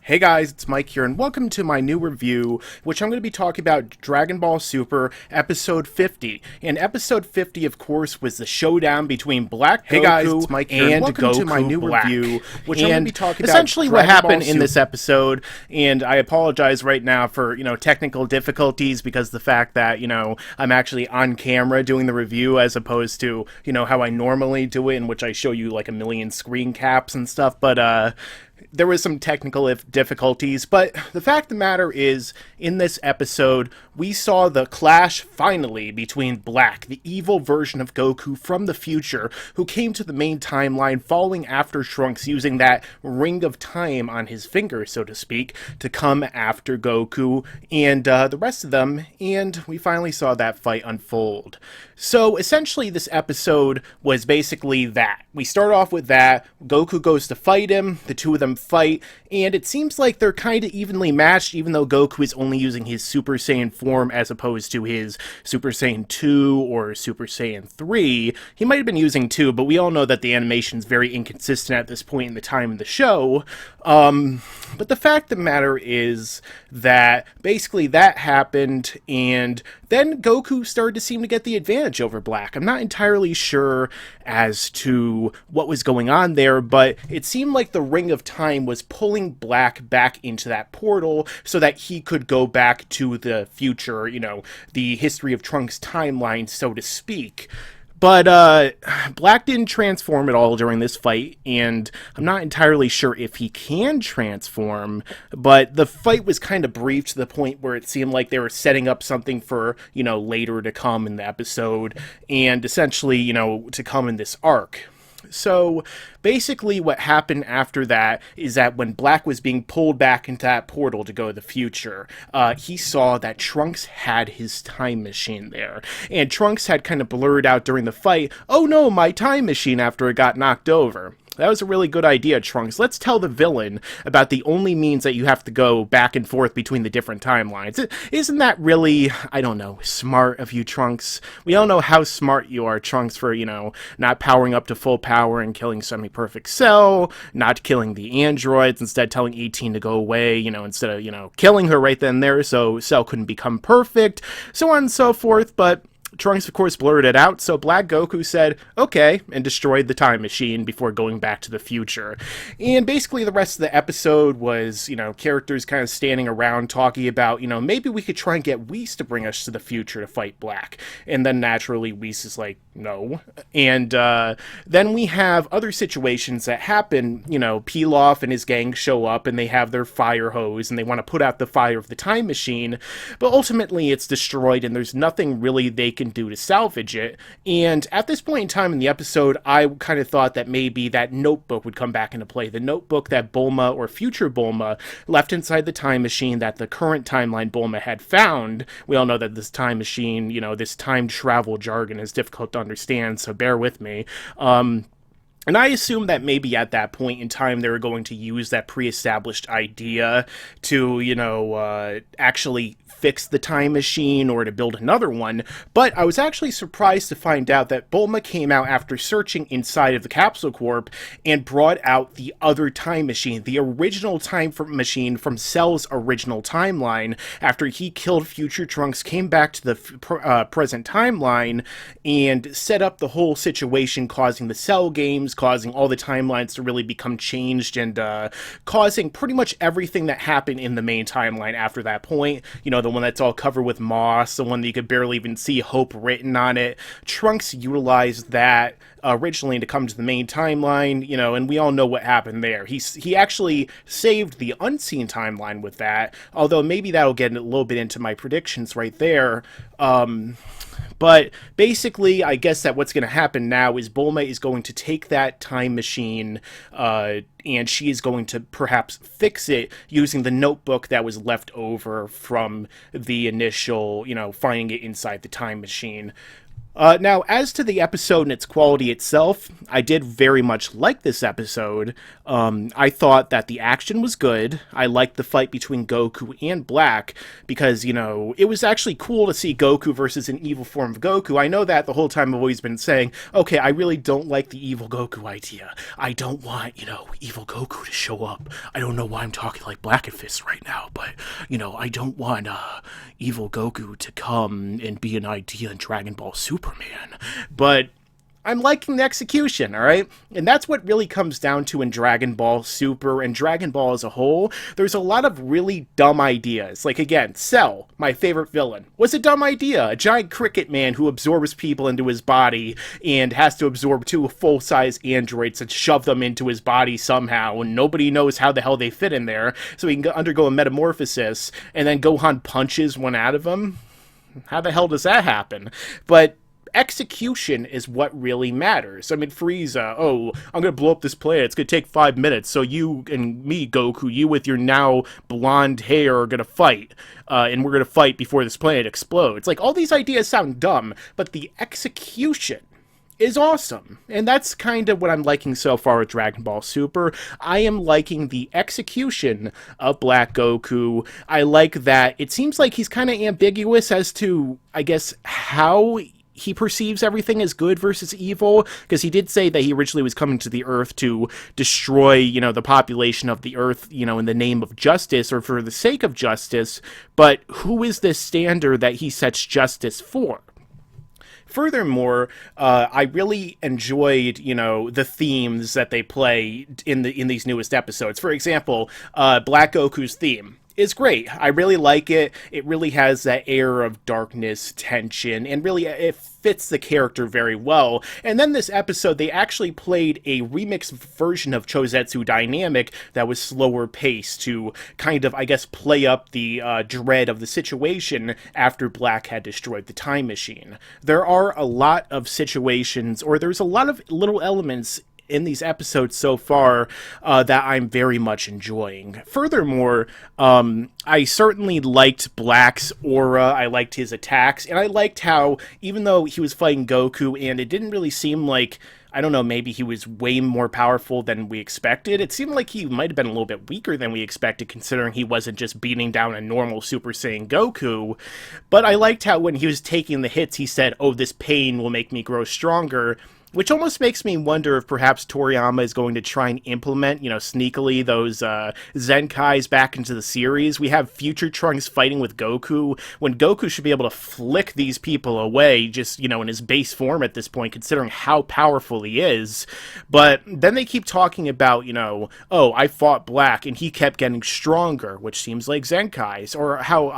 Hey guys, it's Mike here, and welcome to my new review, which I'm going to be talking about Dragon Ball Super Episode 50. And Episode 50, of course, was the showdown between Black Hey Goku guys, it's Mike here, and welcome Goku to my new Black. review, which I'm and going to be talking about essentially what Dragon happened Ball in this Super. episode, and I apologize right now for, technical difficulties because the fact that, I'm actually on camera doing the review as opposed to, how I normally do it, in which I show you like a million screen caps and stuff, but, there was some technical difficulties, but the fact of the matter is, in this episode, we saw the clash finally between Black, the evil version of Goku from the future, who came to the main timeline following after Trunks using that ring of time on his finger, so to speak, to come after Goku and the rest of them, and we finally saw that fight unfold. So essentially this episode was basically that. We start off with that, Goku goes to fight him, the two of them fight, and it seems like they're kind of evenly matched, even though Goku is only using his Super Saiyan form as opposed to his Super Saiyan 2 or Super Saiyan 3. He might have been using 2, but we all know that the animation's very inconsistent at this point in the time in the show. But the fact of the matter is that basically that happened, and then Goku started to seem to get the advantage over Black. I'm not entirely sure as to what was going on there, but it seemed like the Ring of Time was pulling Black back into that portal so that he could go back to the future, the history of Trunks timeline, so to speak. But Black didn't transform at all during this fight, and I'm not entirely sure if he can transform, but the fight was kind of brief to the point where it seemed like they were setting up something for, later to come in the episode, and essentially, to come in this arc. So basically what happened after that is that when Black was being pulled back into that portal to go to the future, he saw that Trunks had his time machine there. And Trunks had kind of blurred out during the fight, "Oh no, my time machine," after it got knocked over. That was a really good idea, Trunks. Let's tell the villain about the only means that you have to go back and forth between the different timelines. Isn't that really, I don't know, smart of you, Trunks? We all know how smart you are, Trunks, for, not powering up to full power and killing Semi-Perfect Cell, not killing the androids, instead telling 18 to go away, instead of, killing her right then and there so Cell couldn't become perfect, so on and so forth, but Trunks, of course, blurted it out, so Black Goku said, okay, and destroyed the time machine before going back to the future. And basically the rest of the episode was, characters kind of standing around talking about, maybe we could try and get Whis to bring us to the future to fight Black. And then naturally Whis is like, no. And then we have other situations that happen, Pilaf and his gang show up and they have their fire hose and they want to put out the fire of the time machine, but ultimately it's destroyed and there's nothing really they can do to salvage it. And at this point in time in the episode, I kind of thought that maybe that notebook would come back into play. The notebook that Bulma or future Bulma left inside the time machine that the current timeline Bulma had found. We all know that this time machine, this time travel jargon is difficult to understand, so bear with me. And I assume that maybe at that point in time they were going to use that pre-established idea to, actually fix the time machine or to build another one, but I was actually surprised to find out that Bulma came out after searching inside of the Capsule Corp and brought out the other time machine, the original time machine from Cell's original timeline, after he killed future Trunks, came back to the present timeline, and set up the whole situation, causing the Cell games, causing all the timelines to really become changed, and causing pretty much everything that happened in the main timeline after that point. The one that's all covered with moss, the one that you could barely even see Hope written on it. Trunks utilized that originally to come to the main timeline, and we all know what happened there. He actually saved the unseen timeline with that, although maybe that'll get a little bit into my predictions right there. But basically, I guess that what's going to happen now is Bulma is going to take that time machine, and she is going to perhaps fix it using the notebook that was left over from the initial, finding it inside the time machine. Now, as to the episode and its quality itself, I did very much like this episode. I thought that the action was good. I liked the fight between Goku and Black because, it was actually cool to see Goku versus an evil form of Goku. I know that the whole time I've always been saying, okay, I really don't like the evil Goku idea. I don't want, evil Goku to show up. I don't know why I'm talking like BLACKENFIST right now, but, I don't want evil Goku to come and be an idea in Dragon Ball Super. Man, but I'm liking the execution, alright? And that's what really comes down to in Dragon Ball Super and Dragon Ball as a whole. There's a lot of really dumb ideas. Like, again, Cell, my favorite villain, was a dumb idea. A giant cricket man who absorbs people into his body and has to absorb two full-size androids and shove them into his body somehow, and nobody knows how the hell they fit in there, so he can undergo a metamorphosis, and then Gohan punches one out of him. How the hell does that happen? But execution is what really matters. I mean, Frieza, I'm gonna blow up this planet, it's gonna take 5 minutes, so you and me, Goku, you with your now blonde hair are gonna fight, and we're gonna fight before this planet explodes. Like, all these ideas sound dumb, but the execution is awesome. And that's kind of what I'm liking so far with Dragon Ball Super. I am liking the execution of Black Goku. I like that it seems like he's kind of ambiguous as to, I guess, how he perceives everything as good versus evil, because he did say that he originally was coming to the Earth to destroy, the population of the Earth, in the name of justice or for the sake of justice, but who is this stander that he sets justice for? Furthermore, I really enjoyed, the themes that they play in these newest episodes. For example, Black Goku's theme is great. I really like it. It really has that air of darkness, tension, and really it fits the character very well. And then this episode, they actually played a remixed version of Chozetsu Dynamic that was slower paced to kind of, I guess, play up the dread of the situation after Black had destroyed the time machine. There are a lot of situations, or there's a lot of little elements in these episodes so far that I'm very much enjoying. Furthermore, I certainly liked Black's aura, I liked his attacks, and I liked how, even though he was fighting Goku and it didn't really seem like, I don't know, maybe he was way more powerful than we expected, it seemed like he might have been a little bit weaker than we expected, considering he wasn't just beating down a normal Super Saiyan Goku. But I liked how when he was taking the hits, he said, this pain will make me grow stronger, which almost makes me wonder if perhaps Toriyama is going to try and implement, sneakily those Zenkais back into the series. We have Future Trunks fighting with Goku, when Goku should be able to flick these people away, just, in his base form at this point, considering how powerful he is. But then they keep talking about, I fought Black, and he kept getting stronger, which seems like Zenkais, or how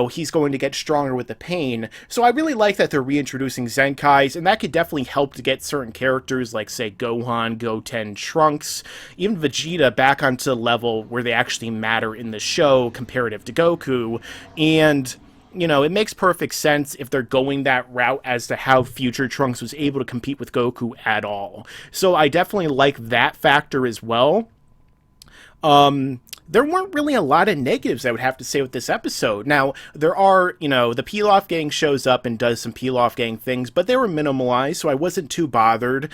he's going to get stronger with the pain. So I really like that they're reintroducing Zenkais, and that could definitely help to get certain characters like, say, Gohan, Goten, Trunks, even Vegeta back onto the level where they actually matter in the show comparative to Goku. And it makes perfect sense if they're going that route as to how Future Trunks was able to compete with Goku at all. So I definitely like that factor as well. There weren't really a lot of negatives, I would have to say, with this episode. Now, there are, the Pilaf gang shows up and does some Pilaf gang things, but they were minimalized, so I wasn't too bothered.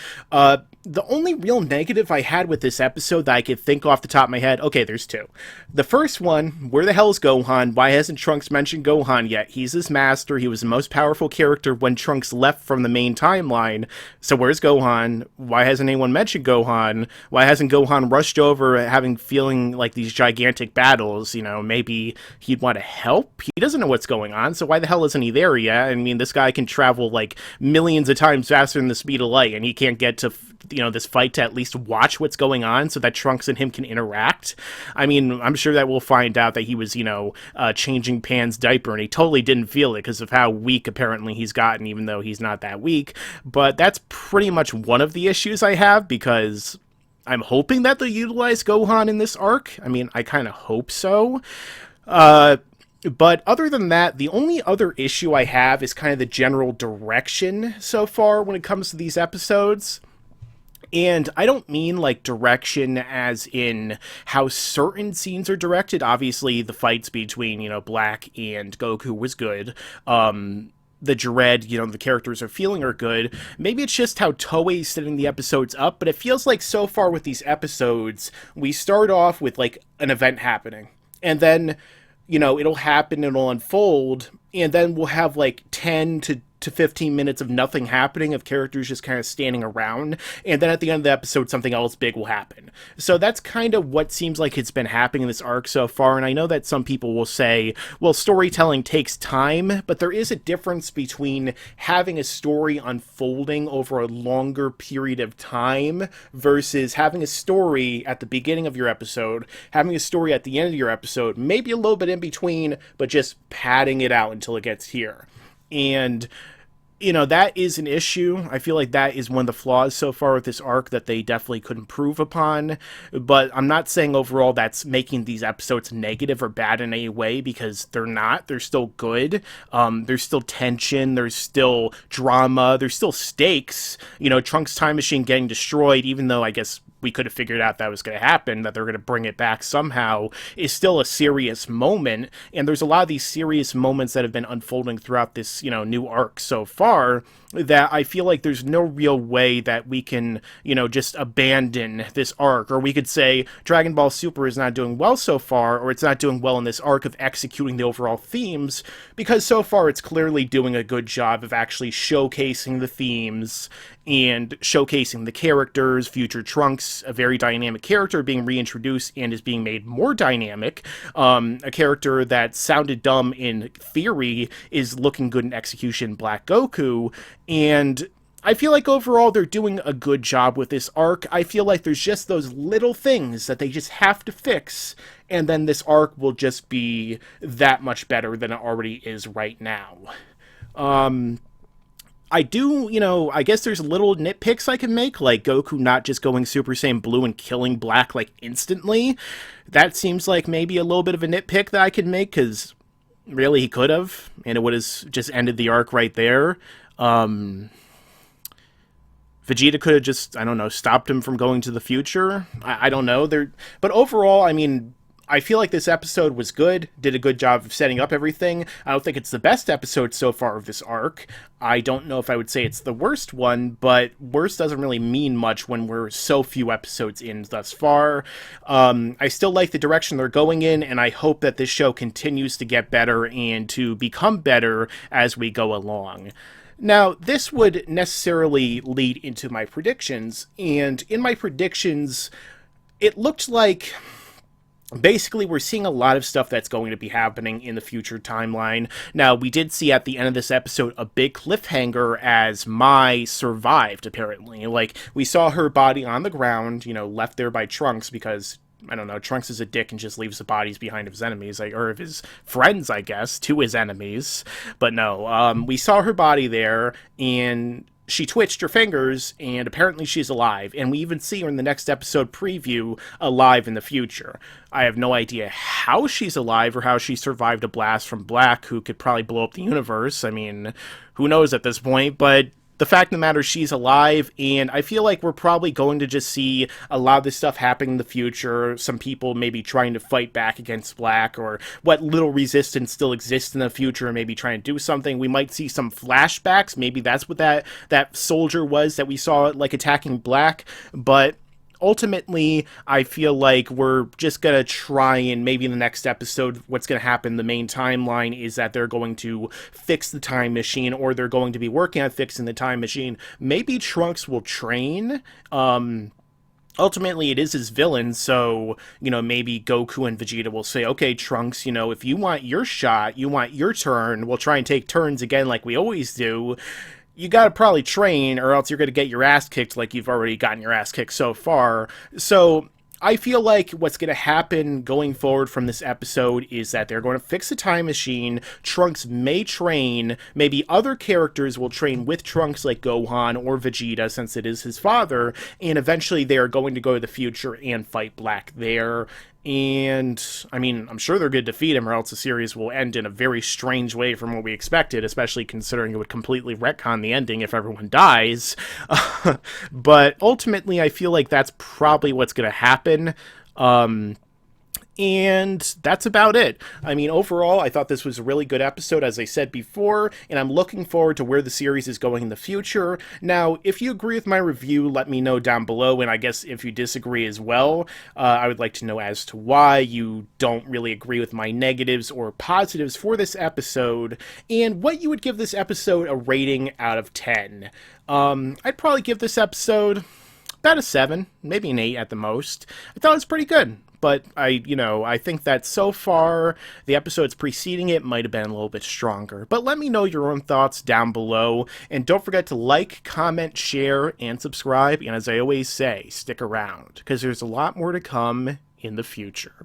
The only real negative I had with this episode that I could think off the top of my head, okay, there's two. The first one, where the hell is Gohan? Why hasn't Trunks mentioned Gohan yet? He's his master. He was the most powerful character when Trunks left from the main timeline. So where's Gohan? Why hasn't anyone mentioned Gohan? Why hasn't Gohan rushed over feeling like these gigantic battles? Maybe he'd want to help? He doesn't know what's going on, so why the hell isn't he there yet? I mean, this guy can travel like millions of times faster than the speed of light, and he can't get to this fight to at least watch what's going on so that Trunks and him can interact. I mean, I'm sure that we'll find out that he was, changing Pan's diaper, and he totally didn't feel it because of how weak apparently he's gotten, even though he's not that weak. But that's pretty much one of the issues I have, because I'm hoping that they'll utilize Gohan in this arc. I mean, I kind of hope so. But other than that, the only other issue I have is kind of the general direction so far when it comes to these episodes. And I don't mean like direction as in how certain scenes are directed. Obviously, the fights between, Black and Goku was good. the dread, the characters are feeling are good. Maybe it's just how Toei's setting the episodes up, but it feels like so far with these episodes, we start off with, like, an event happening. And then, it'll happen, it'll unfold, and then we'll have, like, 10 to 15 minutes of nothing happening, of characters just kind of standing around, and then at the end of the episode something else big will happen. So that's kind of what seems like it's been happening in this arc so far, and I know that some people will say, well, storytelling takes time, but there is a difference between having a story unfolding over a longer period of time versus having a story at the beginning of your episode, having a story at the end of your episode, maybe a little bit in between, but just padding it out until it gets here. And that is an issue. I feel like that is one of the flaws so far with this arc that they definitely could improve upon. But I'm not saying overall that's making these episodes negative or bad in any way, because they're not. They're still good. There's still tension. There's still drama. There's still stakes. Trunks' time machine getting destroyed, even though I guess we could have figured out that was going to happen, that they're going to bring it back somehow, is still a serious moment. And there's a lot of these serious moments that have been unfolding throughout this, new arc so far, that I feel like there's no real way that we can, just abandon this arc. Or we could say Dragonball Super is not doing well so far, or it's not doing well in this arc of executing the overall themes, because so far it's clearly doing a good job of actually showcasing the themes and showcasing the characters. Future Trunks, a very dynamic character, being reintroduced and is being made more dynamic. A character that sounded dumb in theory is looking good in execution, Black Goku. And I feel like overall they're doing a good job with this arc. I feel like there's just those little things that they just have to fix, and then this arc will just be that much better than it already is right now. I do, I guess there's little nitpicks I can make, like Goku not just going Super Saiyan Blue and killing Black, like, instantly. That seems like maybe a little bit of a nitpick that I can make, because really he could have, and it would have just ended the arc right there. Vegeta could have just, I don't know, stopped him from going to the future. I don't know. But overall, I mean, I feel like this episode was good, did a good job of setting up everything. I don't think it's the best episode so far of this arc. I don't know if I would say it's the worst one, but worst doesn't really mean much when we're so few episodes in thus far. I still like the direction they're going in, and I hope that this show continues to get better and to become better as we go along. Now, this would necessarily lead into my predictions, and in my predictions, it looked like basically we're seeing a lot of stuff that's going to be happening in the future timeline. Now, we did see at the end of this episode a big cliffhanger as Mai survived, apparently. Like, we saw her body on the ground, left there by Trunks because, I don't know, Trunks is a dick and just leaves the bodies behind of his enemies, or of his friends, I guess, to his enemies. But no, we saw her body there, and she twitched her fingers, and apparently she's alive. And we even see her in the next episode preview alive in the future. I have no idea how she's alive or how she survived a blast from Black, who could probably blow up the universe. I mean, who knows at this point, but the fact of the matter is she's alive, and I feel like we're probably going to just see a lot of this stuff happening in the future. Some people maybe trying to fight back against Black, or what little resistance still exists in the future, and maybe trying to do something. We might see some flashbacks. Maybe that's what that soldier was that we saw, like, attacking Black. But ultimately, I feel like we're just going to try, and maybe in the next episode, what's going to happen, the main timeline is that they're going to fix the time machine, or they're going to be working on fixing the time machine. Maybe Trunks will train. Ultimately, it is his villain, so, maybe Goku and Vegeta will say, okay, Trunks, if you want your shot, you want your turn, we'll try and take turns again like we always do. You gotta probably train, or else you're gonna get your ass kicked like you've already gotten your ass kicked so far. So I feel like what's gonna happen going forward from this episode is that they're going to fix the time machine. Trunks may train. Maybe other characters will train with Trunks, like Gohan or Vegeta, since it is his father. And eventually they are going to go to the future and fight Black there. And, I mean, I'm sure they're going to defeat him, or else the series will end in a very strange way from what we expected, especially considering it would completely retcon the ending if everyone dies. But ultimately, I feel like that's probably what's going to happen. And that's about it. I mean, overall, I thought this was a really good episode, as I said before, and I'm looking forward to where the series is going in the future. Now, if you agree with my review, let me know down below, and I guess if you disagree as well, I would like to know as to why you don't really agree with my negatives or positives for this episode, and what you would give this episode a rating out of 10. I'd probably give this episode about a 7, maybe an 8 at the most. I thought it was pretty good. But I think that so far, the episodes preceding it might have been a little bit stronger. But let me know your own thoughts down below. And don't forget to like, comment, share, and subscribe. And as I always say, stick around, because there's a lot more to come in the future.